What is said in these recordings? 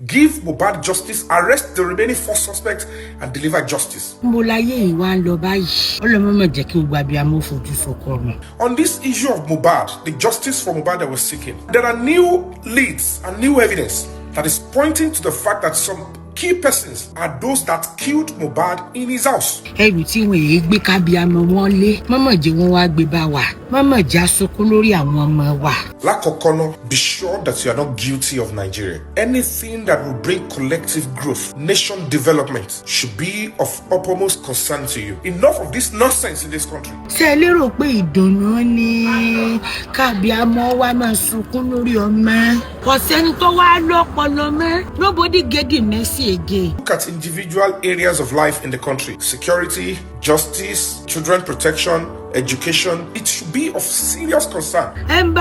Give Mohbad justice, arrest the remaining 4 suspects, and deliver justice. On this issue of Mohbad, the justice for Mohbad that we're seeking, there are new leads and new evidence that is pointing to the fact that some key persons are those that killed Mohbad in his house. Lakokono, be sure that you are not guilty of Nigeria. Anything that will bring collective growth, nation development, should be of utmost concern to you. Enough of this nonsense in this country. Nobody getting messy again. Look at individual areas of life in the country. Security, justice, children protection, education. It should be of serious concern. No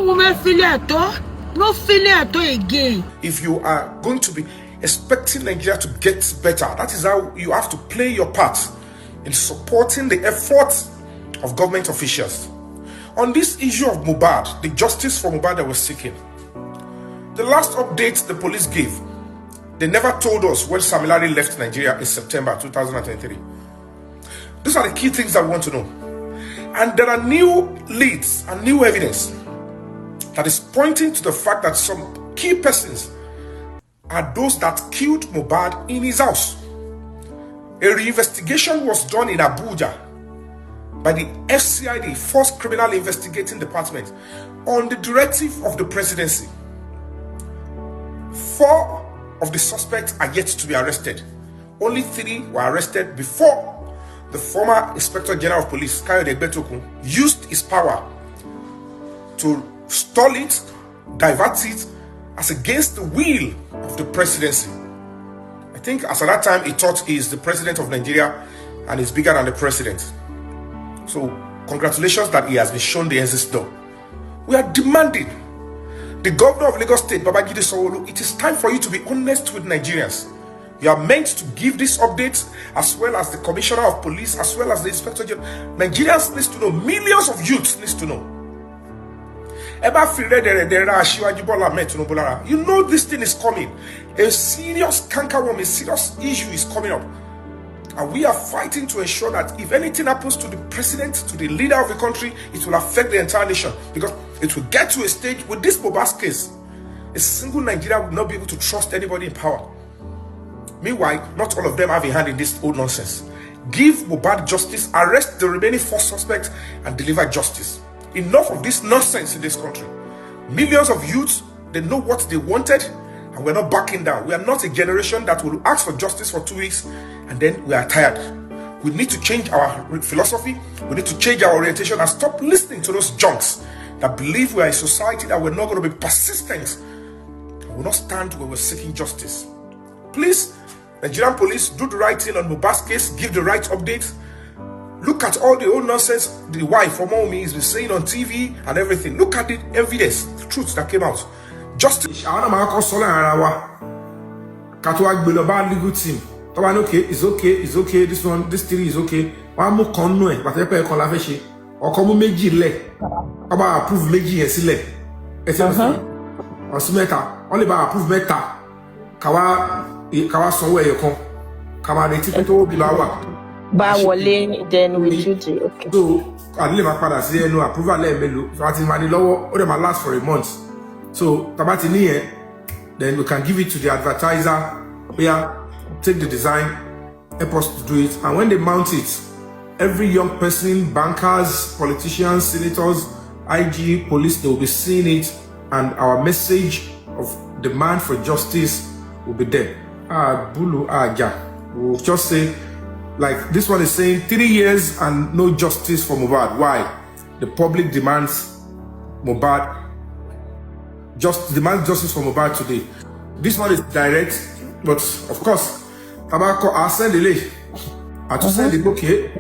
woman feel at all. No feeling at all again. If you are going to be expecting Nigeria to get better, that is how you have to play your part in supporting the efforts of government officials. On this issue of Mohbad, the justice for Mohbad that we're seeking, the last update the police gave, they never told us when Samilari left Nigeria in September 2023. These are the key things that we want to know. And there are new leads and new evidence that is pointing to the fact that some key persons are those that killed Mohbad in his house. A reinvestigation was done in Abuja by the FCID, Force Criminal Investigating Department, on the directive of the presidency. 4 of the suspects are yet to be arrested. Only 3 were arrested before the former Inspector General of Police, Kayode Egbetokun, used his power to stall it, divert it, as against the will of the presidency. I think as at that time he thought he is the president of Nigeria and is bigger than the president. So congratulations that he has been shown the exit door. We are demanding the governor of Lagos State, Babajide Sanwo-Olu, it is time for you to be honest with Nigerians. You are meant to give these updates, as well as the commissioner of police, as well as the inspector general. Nigerians need to know, millions of youths need to know. You know this thing is coming. A serious cankerworm, a serious issue is coming up. And we are fighting to ensure that if anything happens to the president, to the leader of the country, it will affect the entire nation. Because it will get to a stage with this Mohbad case, a single Nigeria will not be able to trust anybody in power. Meanwhile, not all of them have a hand in this old nonsense. Give Mohbad justice, arrest the remaining 4 suspects, and deliver justice. Enough of this nonsense in this country. Millions of youths, they know what they wanted, and we're not backing down. We are not a generation that will ask for justice for 2 weeks and then we are tired. We need to change our philosophy. We need to change our orientation and stop listening to those junks that believe we are a society that we're not going to be persistent and will not stand when we're seeking justice. Please, Nigerian police, do the right thing on Mohbad's case, give the right update. Look at all the old nonsense the wife from Omi has been saying on TV and everything. Look at the evidence, the truth that came out. Justice. Legal team. Okay, it's okay, it's okay. This one, this theory is okay. One more conno, but I pay a conversation. Or come meji le. About approve meji esile. Or smeta. Only by approve meta. Kawa somewhere you come. Kama de tipo bilawa. Then we do it. Okay. So I didn't my father say no approval le melo. So I think money lower. Or them last for a month. So tabati ni then we can give it to the advertiser. Yeah. Take the design, help us to do it, and when they mount it, every young person, bankers, politicians, senators, IG, police, they will be seeing it, and our message of demand for justice will be there. We'll just say, like this one is saying, 3 years and no justice for Mohbad. Why? The public demands Mohbad, demands justice for Mohbad today. This one is direct, but of course, I'll send the link. I'll send the book here.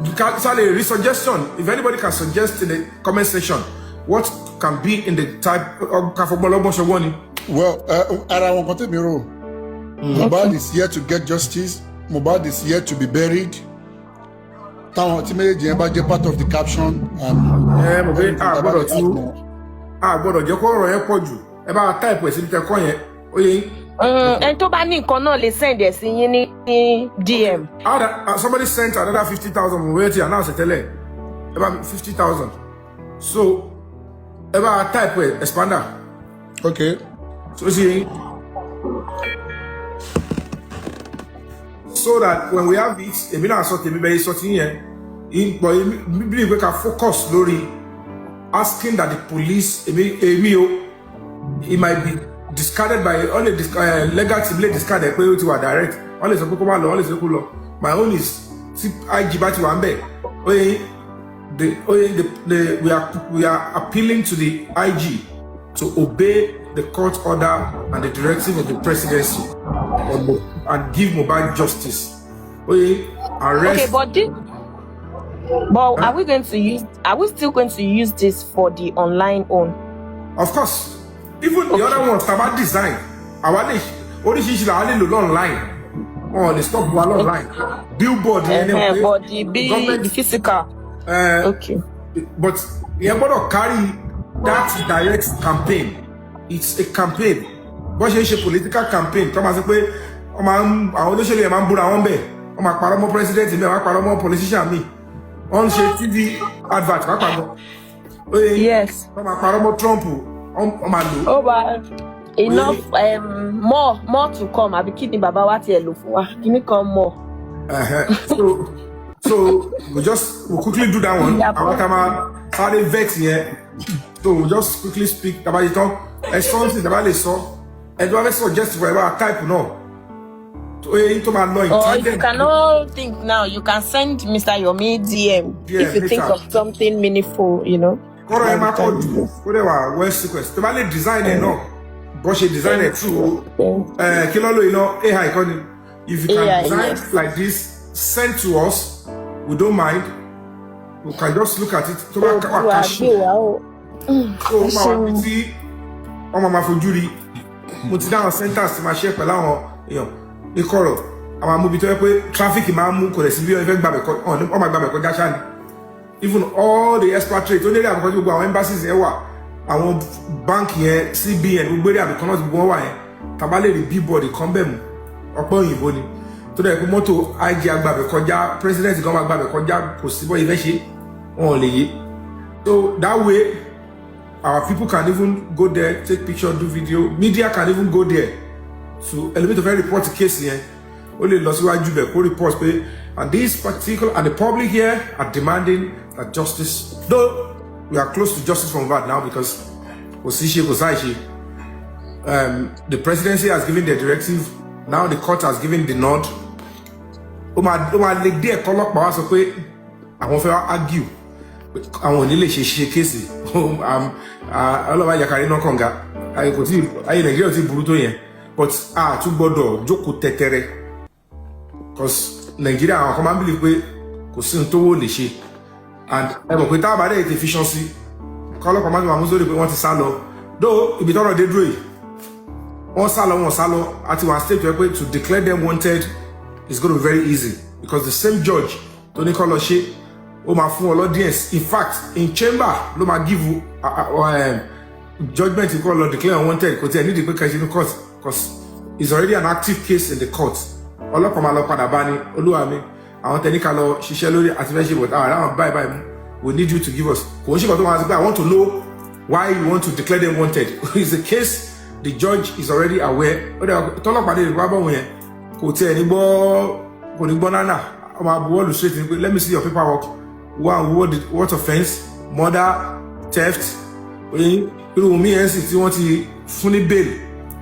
You can send a suggestion. If anybody can suggest in the comment section what can be in the type of well, I don't want to be wrong. Mohbad is here to get justice. Mohbad is here to be buried. Táwọn tí méjèèjì yẹn bá jẹ́ part of the caption. Mo fẹ́ gbọ́dọ̀ jẹ́ kó ọ̀rọ̀ yẹn pọ̀ jù. Ẹ bá type ẹ̀ sí tẹ kọ́ yẹn. Ó yẹ yín. Ẹni tó bá ní nǹkan náà lè send ẹ̀ sí yín ní DM. Somebody sent another 50,000 mo wait till announce tẹ́lẹ̀. Ẹ bá 50,000. So ẹ bá type ẹ̀ expander. Okay. So see, so that when we have it, èmi náà sọ tèmi bẹ́ẹ̀ sọ tí yẹn, but èmi we can focus lórí asking that the police, èmi o, it might be discarded by only legal team lè discarded pé ó ti wà direct, wọ́n lè sọ pé kó má lọ, wọ́n lè sọ pé kó lọ. My own is tí IG bá ti wà ń bẹ̀, we are appealing to the IG to obey the court order and the directive of the presidency and give Mohbad justice. Arrest. Okay, but are we still going to use this for the online one? Of course. Even the other ones about design. Our oríṣiríṣi la lè lò online. Oh, they stop one online. Billboard anyway. But the physical. Okay. But you gotta carry that direct campaign. It's a campaign. But it's a political campaign. Come as a way, àwọn olóṣèlú yẹn máa ń búra wọn bẹ́ẹ̀. Wọ́n máa parọ́ mọ́ president mi, wọ́n máa parọ́ mọ́ politician mi. Wọ́n ṣe TV advert pàápàá gan. Yes. Wọ́n máa parọ́ mọ́ Trump. Wọ́n máa lò. Oh, but enough. More to come. Àbí kí ni bàbá wa tiẹ̀ lò fún wa? Kí ni kan more? So we'll quickly do that one. Àwọn tá máa sáré vex yẹn. So we'll just quickly speak about it all. As something that I saw, and what I suggest for about type no. Or if you cannot think now, you can send Mr. Yomi DM if you think of something meaningful, you know. Well sequence. The valid design it no. But she designed it too. Kilolo, you know, if you can design like this, send to us. We don't mind. We can just look at it. Ọmọ máa fojú rí mo ti dáhùn sentence ti máa ṣe pẹ̀lú àwọn èèyàn ní kọ̀rọ̀ àwọn amóbi tó yẹ pé traffic máa ń mú kò lè sí bí ọ̀fẹ́ gbàgbẹ́ kọjá ṣáà ni even all the expatriates tó lérí àbùkọ́ tí gbogbo àwọn embassies yẹn wà àwọn báńkì yẹn CBN gbogbo eré àbùkọ́ náà ti gbogbo wọn wà yẹn tàbá lè rí billboard kan bẹ̀ mú ọ̀pọ̀ òyìnbó ni tó dẹ̀ pé mọ́tò IG agbàbẹ̀ kọjá president gan máa gbàbẹ̀ kọjá kò sí bọ́ ìfẹ́ ṣe wọn ò lè yé so that way our people can even go there, take picture, do video. Media can even go there to elevate a very report case here. Only Losiwaju Beko reports pay, and this particular and the public here are demanding that justice. Though we are close to justice from that now because the presidency has given the directive. Now the court has given the nod. I won't argue. Àwọn onílé ṣe kéèsì ọlọ́wà yàkàrí náà kànga ayé Nàìjíríà ti burú tó yẹn but a tún gbọ́dọ̀ jókòó tẹ́tẹ́rẹ́ because Nàìjíríà àwọn kan máa ń bìlì pé kò sí ohun tó wó lè ṣe and ẹ̀bùn pé táàbà dẹ̀ ti fiṣan sí kọ́lọ́pàá máa ń mú sórí pé wọ́n ti sá lọ though ibi tọ́rọ̀ dé dúró yìí wọ́n sá lọ àti wọ́n state pé to declare them wanted is going to be very easy because the same judge tó ní kọ́ lọ ṣe ó máa fún audience in fact in chamber ló máa give judgment kó lọ declare unwanted kò tí ẹ nídìí pé kẹsì ní court because it's already an active case in the court ọlọ́pàá máa lọ padà bá ní olúwa mi àwọn tẹnika lọ ṣiṣẹ́ lórí àti fẹ́ ṣe but àwọn báyìí we need you to give us kò ń ṣe kò tó máa ṣe pé I want to know why you want to declare them wanted it's a case the judge is already aware tọ́lọ́pàá dé ìgbà bọ̀ wọ̀nyẹn kò tí ẹ ní gbọ́ nánà ọmọ àbúwọ́lù straight ní pé let me see your paperwork. One what offense, murder, theft. Irú mi ẹ̀ sì tí wọ́n ti fún ní bail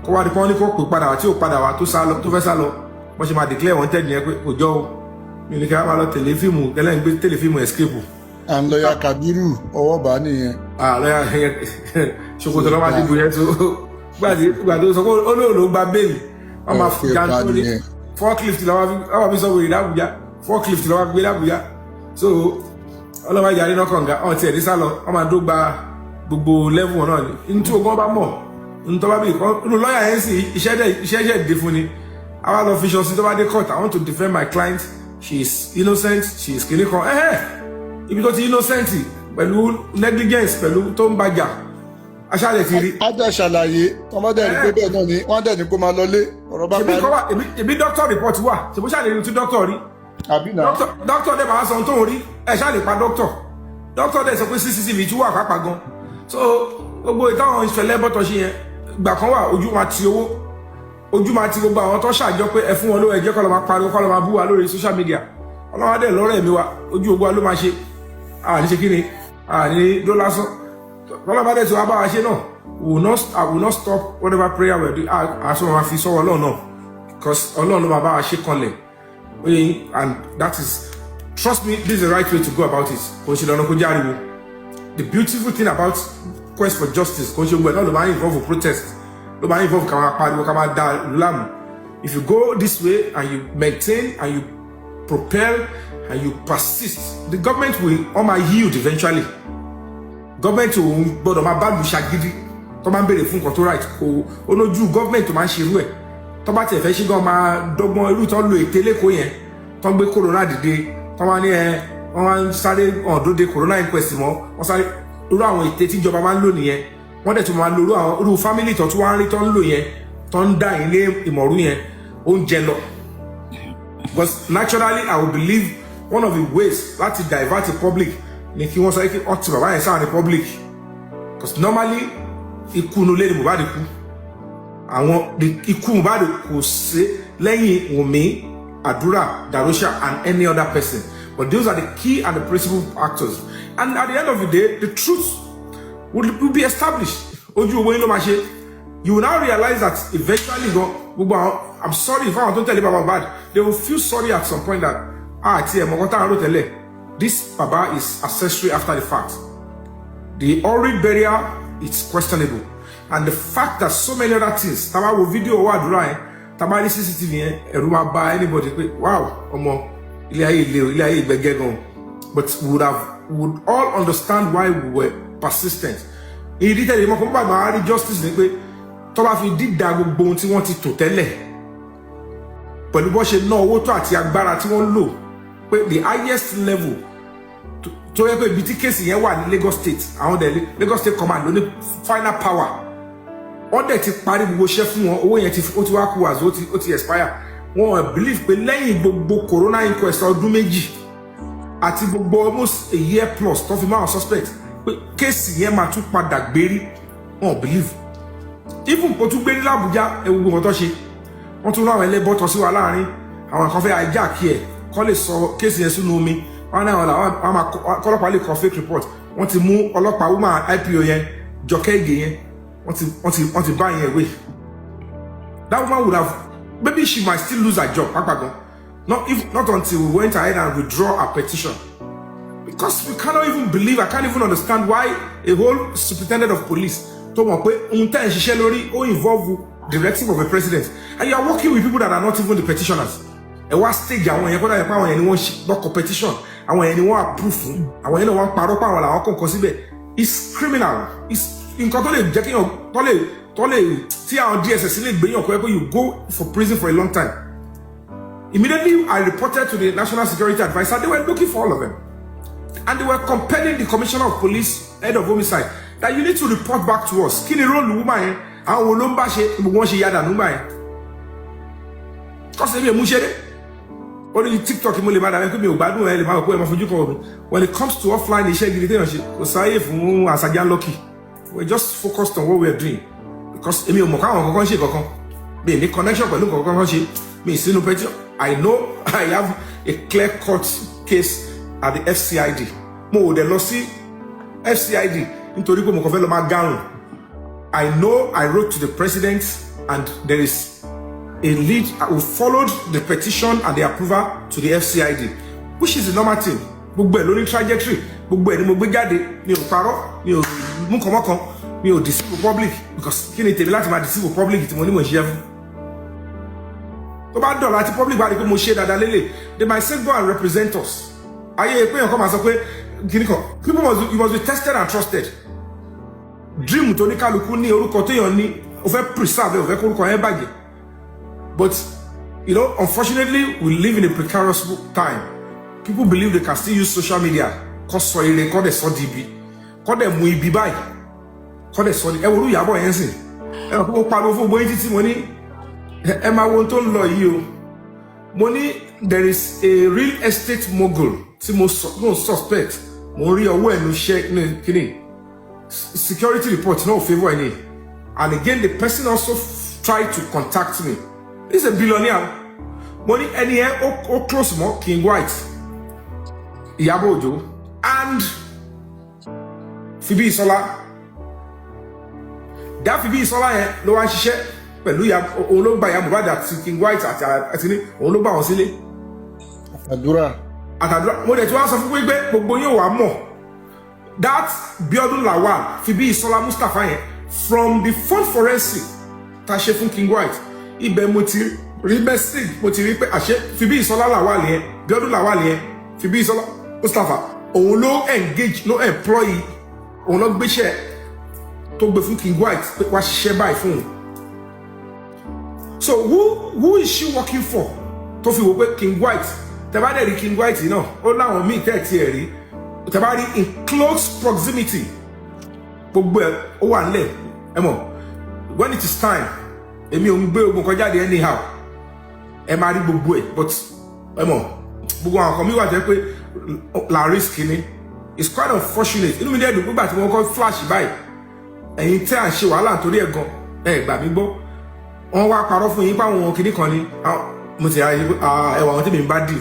kó wá di pọ́n ní kó pè padà wá tí ò padà wá tó fẹ́ sá lọ wọ́n ṣe máa declare wanted yẹn pé kò jọ o mi ní kí a máa lọ tẹ̀lé fíìmù kẹlẹ́ ń gbé tẹ̀lé fíìmù escape. and lọ́yà Kabiru ọwọ́ bá nìyẹn. lọ́yà ṣòkòtò lọ́wọ́ àti ìbòyẹn tó gbà tó sọ pé olóòlò gba bail wọ́n máa fún jáde tó ní forklift lọ́wọ́ fi sọ wèrè lábújá forklift lọ́wọ́ fi gbé lábújá so ọlọ́wọ́ ìjà nínú kànga ọ̀n tí ẹ̀dí sálọ wọ́n máa dó gba gbogbo level náà ní tí ogun bá mọ̀ ní tọ́ba bí inú lọ́yà yẹn sì iṣẹ́ dé fún ni our officials in the court, I want to defend my client. She is innocent, she is clinical. If you go to innocent, pẹ̀lú negligence, pẹ̀lú tó ń bàjá. Aṣáálẹ̀ ti rí. Ajá ṣàlàyé, ọmọdé ní pé bẹ́ẹ̀ náà ni wọ́n dẹ̀ ní kó máa lọlé ọ̀rọ̀ bá parí. Ṣebí doctor report wà, ṣebí ṣàlẹ̀ ní ti doctor rí. Àbí náà. Doctor dẹ̀ máa sọ ohun tó ń rí, ẹ̀ ṣàlẹ̀ pa doctor. Doctor dẹ̀ sọ pé CCTV tí wà kápá gan. So gbogbo ìtàwọn ìṣẹ̀lẹ̀ bọ́tọ̀ ṣe yẹn, ìgbà kan wà ojú máa ti owó. Ojú máa ti gbogbo àwọn tó ṣàjọ pé ẹ fún wọn lówó ẹjẹ́ kọ́ lọ máa pariwo kọ́ lọ máa bú wa lórí social media. Ọlọ́wọ́ dẹ̀ lọ́rọ̀ ẹ̀mí wa, ojú ogun wa ló máa ṣe. Àní ṣe kí ni? Àní ló lásán. Ọlọ́wọ́ dẹ̀ tí wàá bá wa ṣe náà. I will not stop whatever prayer we're doing. As long as we saw Ọlọ́run náà. Because Ọlọ́run ló máa bá wa ṣe kanlẹ̀. And that is, trust me, this is the right way to go about it. Kò ṣe lọ́nà kó járiwo. The beautiful thing about quest for justice, kò ṣe gbogbo ẹ̀ náà ló máa involve protest. Ló máa involve kàmá pariwo kàmá dá lámù. If you go this way and you maintain and you propel and you persist, the government will yield eventually. Government will gbọ́dọ̀ máa bá lu ṣàgídí tó máa ń béèrè fún nǹkan tó right kò olójú government tó máa ń ṣerú ẹ̀ tó bá tiẹ̀ fẹ́ ṣe gan máa dọ́gbọ́n irú tó ń lo ète lẹ́kọ̀ọ́ yẹn tó ń gbé corona dìde tó máa ní wọ́n máa ń sáré ọ̀dọ́dẹ corona inquest mọ́ wọ́n sáré irú àwọn ète tíjọba máa ń lò nìyẹn wọ́n dẹ̀ tún máa lo irú family tó tún wá ń rí tó ń lò yẹn tó ń dá ilé ìmọ̀rú yẹn oúnjẹ lọ. Because naturally I will believe one of the ways láti divert the public ni kí wọ́n sọ pé ọtí bàbá yẹn sáà ní public. Because normally ikú nulẹ̀ ni Mohbad kú àwọn ikú Mohbad kò sí lẹ́yìn Wunmi, Àdúrà, Darosha and any other person, but those are the key and the principal actors, and at the end of the day the truth will be established. Ojú owó yín ló máa ṣe. You will now realize that eventually I'm sorry if I don't tell you about Mohbad, they will feel sorry at some point that this Baba is accessory after the fact. The already burial, it's questionable. And the fact that so many other things, Taba will video or Adura, Taba CCTV, a room by anybody, wow, but would all understand why we were persistent. He did tell him, my justice, Taba fi did that gbogbo tí wọ́n ti tò tẹ́lẹ̀. Pẹ̀lú bó ṣe ná owó tó àti agbára tí wọ́n lò, pé the highest level tó yẹ pé ibi tí kéèsì yẹn wà ní Lagos State, àwọn dẹ̀ Lagos State Command ló ní final power. Wọ́n dẹ̀ ti parí gbogbo iṣẹ́ fún wọn, owó yẹn ó ti wá kú as ó ti expire. Wọ́n believe pé lẹ́yìn gbogbo corona inquest ọdún méjì àti gbogbo almost a year plus tó fi máa suspect pé kéèsì yẹn máa tún padà gbérí. Wọ́n believe. Even kò tún gbérí l'Abuja ewu gbogbo tó ṣe. Wọ́n tún láwọn ẹlẹ́bọ̀ tọ́ sí wa láàrin àwọn kan fẹ́ hijack ẹ̀ kọ́ lè sọ kéèsì yẹn sínú omi. Wọ́n náà kọ́lọ́pàá lè kọ fake report. Wọ́n ti mú ọlọ́pàá woman IPO yẹn Jọkẹ́ Ìgè yẹn. Wọ́n ti bá yẹn away. That woman would have, maybe she might still lose her job. Not until we went ahead and withdraw our petition. Because we cannot even believe, I can't even understand why a whole superintendent of police told me involve directive of a president. And you are working with people that are not even the petitioners. And what stage àwọn yẹn kódà yẹn pa àwọn yẹn ni wọ́n lọ competition, àwọn yẹn ni wọ́n approve fún, àwọn yẹn ni wọ́n parọ́ pa àwọn làwọn kàn kọ síbẹ̀. It's criminal. It's nǹkan tó lè jẹ́ kí tó lè tí àwọn DSS lè gbéyàn kọ́ ẹ pé you go for prison for a long time. Immediately I reported to the National Security Advisor. They were looking for all of them. And they were compelling the Commissioner of Police, head of homicide, that you need to report back to us. Kí ni role woman yẹn? Àwọn olóńgbà ṣe gbogbo wọn ṣe yàdà nígbà yẹn. Kọ́sẹ̀ mi ò mú ṣeré. Only TikTok mo lè máa dàbí pé mi ò gbádùn ẹ lè máa kó ẹ máa fojú kan omi. When it comes to offline iṣẹ́ gidi téèyàn ṣe, kò sáyé fún àṣàjà lọ́kì. We're just focused on what we're doing. Because èmi ò mọ̀ káwọn kankan ṣe kankan. Mi ní connection pẹ̀lú kankan ṣe. Mi sínú petition. I know I have a clear-cut case at the FCID. Mo ò dẹ̀ lọ sí FCID nítorí pé mo kàn fẹ́ lọ máa gárùn. I know I wrote to the president and there is a lead who followed the petition and the approval to the FCID, which is the normal thing. Gbogbo ẹ̀ lórí trajectory, gbogbo ẹ̀ ni mo gbé jáde, mi ò parọ́, mi ò mú kọ̀mọ́kan, mi ò deceive public because kí ni tèmi láti máa deceive public tí mo ní mo ṣiṣẹ́ fún. Tó bá dọ̀la tí public bá rí pé mo ṣe dáadáa lélẹ̀, they might say go and represent us. Ayé pé èèyàn kan máa sọ pé kí ni kan, people must be tested and trusted. Dream tó ní kálukú ní orúkọ téèyàn ní, ó fẹ́ preserve ẹ̀, ó fẹ́ kórúkọ yẹn bàjẹ́. But You know, unfortunately, we live in a precarious time. People believe they can still use social media. Cause they call the so DB. Call them we be by. Call the so the yabo ensin. Money. Emma won't know you. Money, there is a real estate mogul. No suspect. Mori away no share no kidding. Security report no favor any. And again, the person also tried to contact me. He's a billionaire. Money any or close more King White, Yabojo, and Phoebe Sola. That Phoebe Sola no one share. Pẹ̀lú ya olóògbà ya Mohbad àti King White àti ní olóògbà wọn sílé. Àtàdúrà mo dẹ̀ tí wọ́n sọ fún pé gbogbo yóò wá mọ̀ that Biodun Lawal Phoebe Sola Mustapha yẹn from the phone forensic ta ṣe fún King White ibẹ̀ mo ti rí message mo ti rí pé àṣẹ Phoebe Sola Lawal yẹn Biodun Lawal yẹn Phoebe Sola Mustapha òun ló engage ló employ òun ló gbéṣẹ́ tó gbé fún King White pé wá ṣiṣẹ́ báyìí fún un. So who is she working for? To fi wò pé King White, tẹ́bá dẹ̀ rí King White náà, ó láwọn míì tẹ́ẹ̀tì ẹ̀ rí, tẹ́bá rí in close proximity, gbogbo ẹ̀ ó wà nílẹ̀, ẹ mọ̀, when it is time, èmi ò ń gbé ogun kọjá dé anyhow, ẹ máa rí gbogbo ẹ̀, but ẹ mọ̀, gbogbo àwọn kan mi wà jẹ́ pé la risk ni, it's quite unfortunate, inú mi dẹ̀ dùn nígbà tí wọ́n kọ́ flash báyìí, ẹ̀yin tẹ́ à ń ṣe wàhálà torí ẹ̀ gan, ẹ̀ gbà mí gbọ́. On wá parọ́ fún yín pa àwọn kìíní kan ni mo ti ẹwà àwọn tèmi bá dì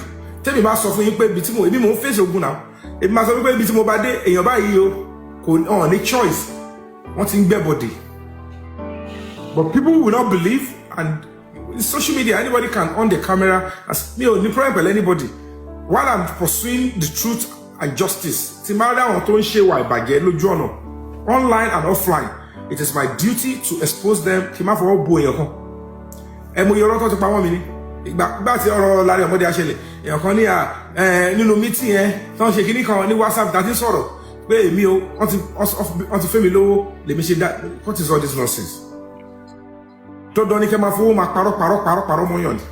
tèmi bá sọ fún yín pé ibi tí mo ń fèsì ogun náà ebi máa sọ pé ibi tí mo bá dé èèyàn báyìí o kò ní choice wọ́n ti ń gbẹ́ bọ̀dì. But people will not believe, and in social media anybody can on the camera as me ò ní problem pẹ̀lú anybody while I'm pursuing the truth and justice. Tí máa rí àwọn tó ń ṣe wà ìbàjẹ́ lójú ọ̀nà online and offline, it is my duty to expose them kí n má fọwọ́ bo èèyàn kan. Mo yọ ọ̀rọ̀ tó ti pa wọ́n mi ní ìgbà tí ọ̀rọ̀ Larry ọmọdé aṣẹlẹ̀ èèyàn kan ní nínú meeting yẹn tó ń ṣe kíní kan ní WhatsApp tàbí sọ̀rọ̀ pé èmi o wọ́n ti fẹ́ mi lówó lèmi ṣe dá. What is all this nonsense? Dandan ni kẹ́ máa fowó máa parọ́ mọ́yàn ni.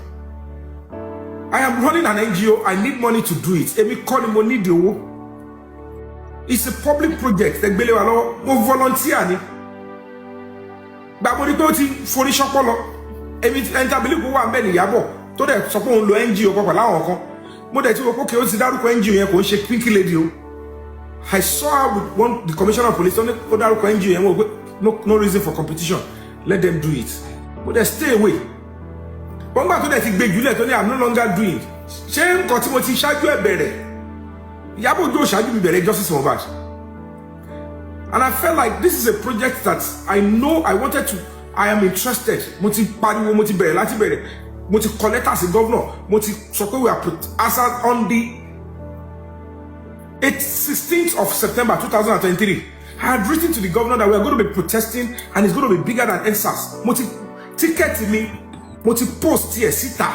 I am running an NGO. I need money to do it. Èmi kọ́ ni mo need owó. It's a public project. Ẹgbẹ́lẹ́ wa lọ́wọ́ mo volunteer ni. Gbàgbọ́ ni pé ó ti forí ṣọ́pọ̀ lọ. Èmi ẹ̀ńtàbílì kò wà ń bẹ̀ níyàbọ̀ tó dẹ̀ sọ pé òun lo NGO pàpà láwọn kan. Mo dẹ̀ ti wò pé ó ti dárúkọ NGO yẹn kò ń ṣe pinky lady o. I saw her with the commissioner of police tó ní ó dárúkọ NGO yẹn wọ́n pé no reason for competition, let them do it. But they stay away. Wọ́n gbà tó dẹ̀ ti gbé jùlẹ̀ tó ní I'm no longer doing. Ṣé nǹkan tí mo ti ṣáájú ẹ̀ bẹ̀rẹ̀? Ìyábọ̀ Òjó ṣáájú mi bẹ̀rẹ̀ justice Mohbad. And I felt like this is a project that I know I am interested. Mo ti pariwo, mo ti bẹ̀rẹ̀ láti bẹ̀rẹ̀. Mo ti kọ lẹ́tà sí governor. Mo ti sọ pé we are as on the 16th of September 2023. I had written to the governor that we are going to be protesting and it's going to be bigger than EndSARS. Mo ti ticket mi, mo ti post here síta.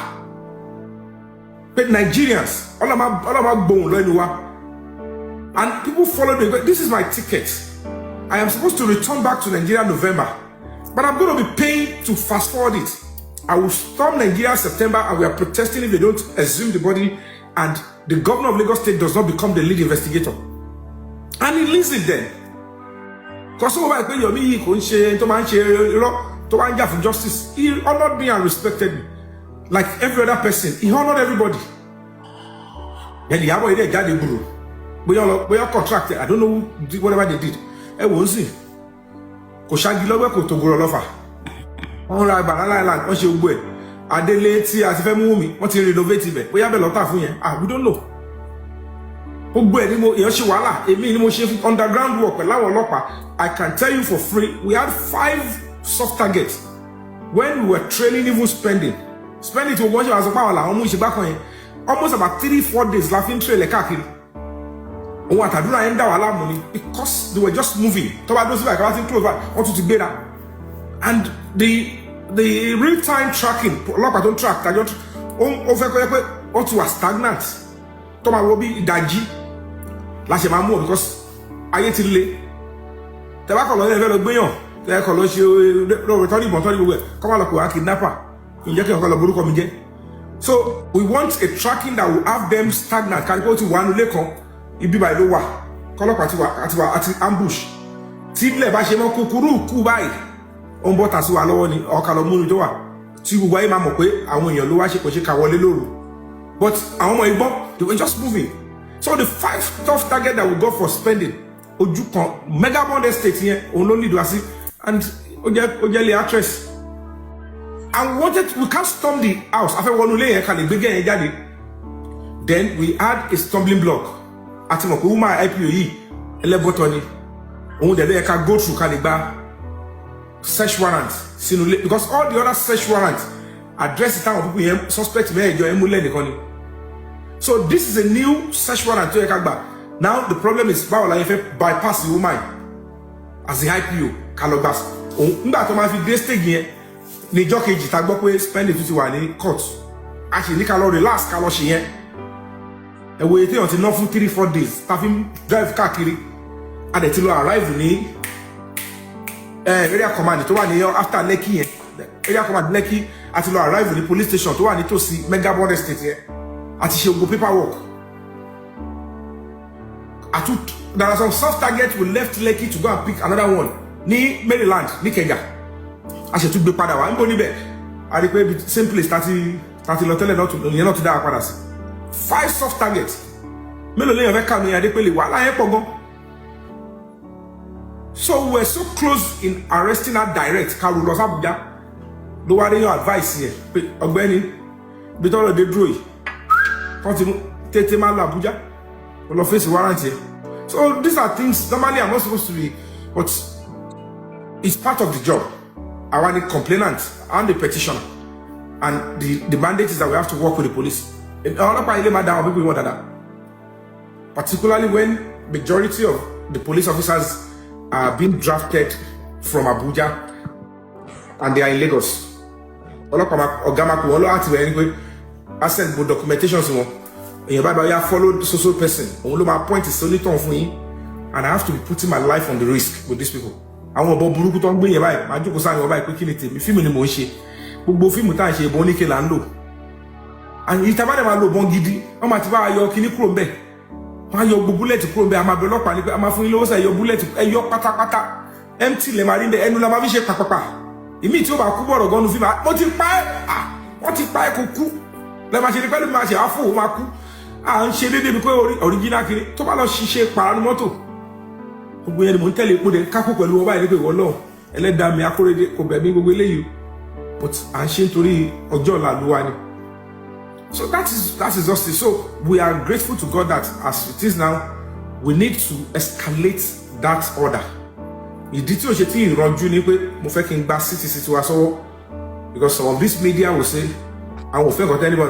But Nigerians, all of my bone lẹ́nu wa. And people followed me. This is my ticket. I am supposed to return back to Nigeria in November. But I'm going to be paying to fast forward it. I will storm Nigeria in September and we are protesting if they don't exhume the body and the governor of Lagos State does not become the lead investigator. And he listened then. Because over when Yomi for justice, he honored me and respected me. Like every other person, he honored everybody. And the other day, Daddy Buru. We are contracted. I don't know whatever they did. It was it. Koshagi lọ́wọ́ kò tó gbọ́rọ̀ lọ́fà. Wọ́n ra banana island, wọ́n ṣe gbogbo ẹ̀. Adélé tí a ti fẹ́ mú mi, wọ́n ti renovate ibẹ̀. Bóyá bẹ́ẹ̀ lọ́tà fún yẹn. We don't know. Gbogbo ẹ̀ ni mo èèyàn ṣe wàhálà. Èmi ni mo ṣe underground work pẹ̀lú àwọn ọlọ́pàá. I can tell you for free, we had 5 soft targets when we were training, even spending to watch as a power àwọn mú ìṣègbà kan yẹn. Almost about 3-4 days la fi ń trail káàkiri. Òun àtàdúrà yẹn ń dá wàhálà mú ni because they were just moving. Tọ́ba dó síbà ìkàwá ti ń close back, wọ́n tún ti gbéra. And the real time tracking, ọlọ́pàá tó ń track tàjọ́ ó fẹ́ kọ́ yẹ pé ó ti wà stagnant. Tọ́ba wo bí ìdajì la ṣe máa mú ọ because ayé ti le. Tẹ́bá kọ̀ lọ́yẹ̀ fẹ́ lọ gbéyàn, tẹ́bá kọ̀ lọ ṣe lọ́wọ́ tọ́rí ìbọn tọ́rí gbogbo ẹ̀, kọ́ máa lọ pè wá kidnapper, ìjẹ́ kí ọkọ̀ lọ borúkọ mi jẹ́. So we want a tracking that will have them stagnant. Can go to one lekon, ibi by lowa, color ati ambush. Tible ba se mo kukuru ku báyìí. On bota si wa lọ́wọ́ ni o ka lo mu to wa. Ti gbogbo ayé ma mọ̀ pé àwọn èèyàn ló wá ṣe kò ṣe ká wọlé lóru. But àwọn ọmọ Igbo, they were just moving. So the 5 tough target that we got for spending, Ojukan, mega bond estate here, only do asi, and Ojele actress. And we can't storm the house. Then we add a stumbling block. Atimoko uma IPOE, elebotoni. They can go through Kaliba search warrants. Because all the other search warrants address the time of people suspect. So this is a new search warrant to Ekagba. Now the problem is bypass the woman as the IPO Kalobas. Ni jọ́ kejì tá gbọ́ pé spending tó ti wà ní court a ṣe ní ká lọ relax ká lọ ṣe yẹn ẹ̀wọ̀ èyí téèyàn ti ná fún 3-4 days tá fi drive káàkiri a dẹ̀ ti lọ arrive ní area command tó wà ní after Lekki yẹn area command Lekki a ti lọ arrive ní police station tó wà ní tòsí mega bond estate yẹn a ti ṣe gbogbo paperwork there are some soft targets we left Lekki to go and pick another one ní Maryland ní Kenya. I should be padà wá nbo níbẹ̀ a rí pé same place 30 lọ tẹ́lẹ̀ not to dá padà sí 5 soft targets mélòó lèyàn fẹ́ kà ní Adépélé wà láyé pọ̀ gan. So we were so close in arresting her direct Karu lọ Abuja ló wá rí your advice here pé ọ̀gbẹ́ni bí tọ́rọ̀ dé dúró yìí kàn ti tètè máa lọ Abuja ó lọ face warrant here. So these are things normally I'm not supposed to be, but it's part of the job. I want the complainant and the petitioner, and the mandate is that we have to work with the police. Particularly when majority of the police officers are being drafted from Abuja and they are in Lagos. I send both documentations and I follow the social person. Point is only for me, and I have to be putting my life on the risk with these people. Àwọn ọ̀bọ̀ burúkú tó ń gbé yẹn báyìí máa jókòó sáàrin ọba ìpín kíni tèmi fíìmù ni mò ń ṣe gbogbo fíìmù tá à ń ṣe ìbọn oníke là ń lò and ìtàbádẹ́ máa lo ìbọn gidi wọ́n máa ti bá yọ kíní kúrò ń bẹ̀ wọ́n á yọ gbogbo búlẹ̀tì kúrò ń bẹ̀ a máa bẹ ọlọ́pàá ní pé a máa fún yín lówó sẹ́ yọ búlẹ̀tì ẹ yọ pátápátá empty lè máa rí ń bẹ ẹnu la máa fi ṣe pàpàpà ìmí tí ó bá kú bọ̀rọ̀ gan-an fíìmù wọ́n ti pa ẹ́ kó kú lẹ́ẹ̀ máa ṣe ní pẹ́lú máa ṣe àáfò ó máa kú à ń ṣe déédéé bí pé original kiri tó bá lọ ṣiṣẹ́ paranu mọ́tò gbogbo yẹn ni mò ń tẹ̀lé epo dẹ̀ kákó pẹ̀lú ọba ìdíkò ìwọ náà ẹlẹ́dàá mi akóredé kò bẹ̀ mí gbogbo eléyìí but à ń ṣe nítorí ọjọ́ ọ̀la ló wá ni. So that is just it. So we are grateful to God that as it is now we need to escalate that order. Ìdí tí o ṣe tí ìrànjú ni pé mo fẹ́ kí n gba city wa sọ́wọ́ because some of this media will say àwọn òfin kan tẹ́lẹ̀ bọ̀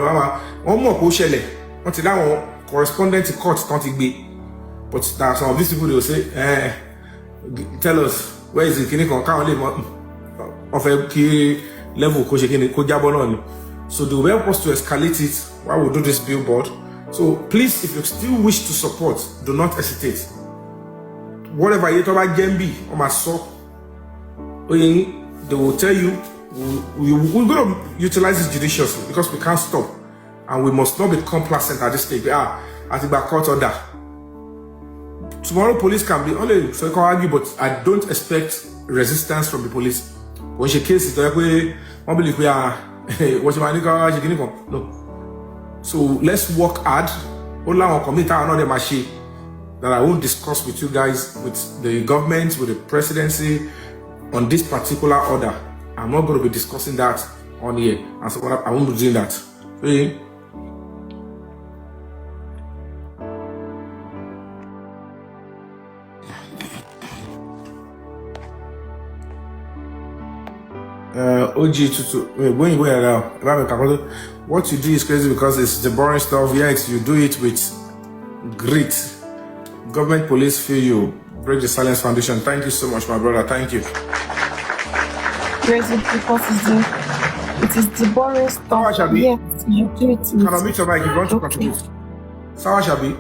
wọ́n mọ̀ kó ṣẹlẹ̀ wọ́n ti dáwọn correspondent court tán ti gbé. But there are some of these people they will say, tell us where is it? Can you come offer key level ko jabo náà ni. So they will help us to escalate it while we do this billboard. So please, if you still wish to support, do not hesitate. Whatever you talk about Gembi or my soul, they will tell you we're going to utilize this judiciously because we can't stop and we must not be complacent at this stage. I think by court order. Tomorrow police can be only so I can argue, but I don't expect resistance from the police. When she case it, one believe we are no. So let's work hard. That I won't discuss with you guys, with the government, with the presidency on this particular order. I'm not going to be discussing that on here. And so I won't be doing that. Okay? OG when you go around, what you do is crazy because it's the boring stuff. Yet you do it with grit. Government, police feel you. Break the Silence Foundation. Thank you so much, my brother. Thank you. Crazy because it is the boring stuff. Yes, you do it. Can I meet your mic? You want to contribute? Sawa Shabi.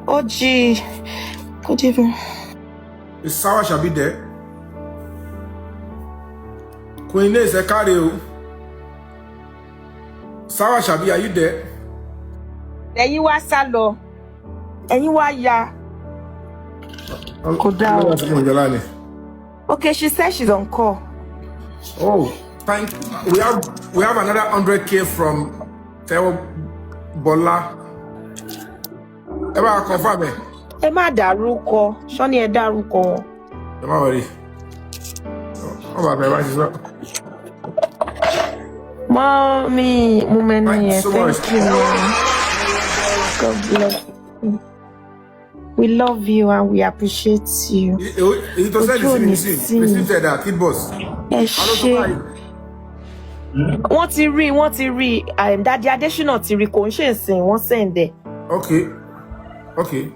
OG, good evening. Is Sawa Shabi there? Queen is a cardio. Sarah Shabi, are you there? Ẹ̀yin wá sá lọ. Ẹ̀yin wá ya. Okay, she said she's on call. Oh, thank you. We have another 100K from Teo Bola. Eba confirm me. Ẹ má dárúkọ. Ṣọ́ni ẹ dárúkọ wọn. Ẹ má worry. Mommy, Thank you so much. thank you. God bless you. We love you and we appreciate you. It was said listen to that kid boss. Ẹ ṣé. Wọ́n ti rí. Daddy Adesina ti rí kò ń ṣe ìsìn wọ́n send ẹ̀. Okay.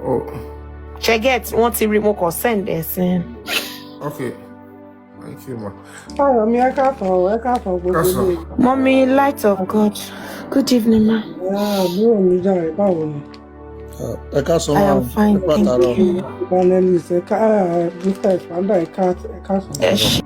Oh. Cheget wọ́n ti rí mo kàn send ẹ̀ sí. Okay. Thank you, ma. Mommy, light of God. Good evening, ma. Ẹ ká sọ I am fine, thank you. wọn. Ẹ ṣé.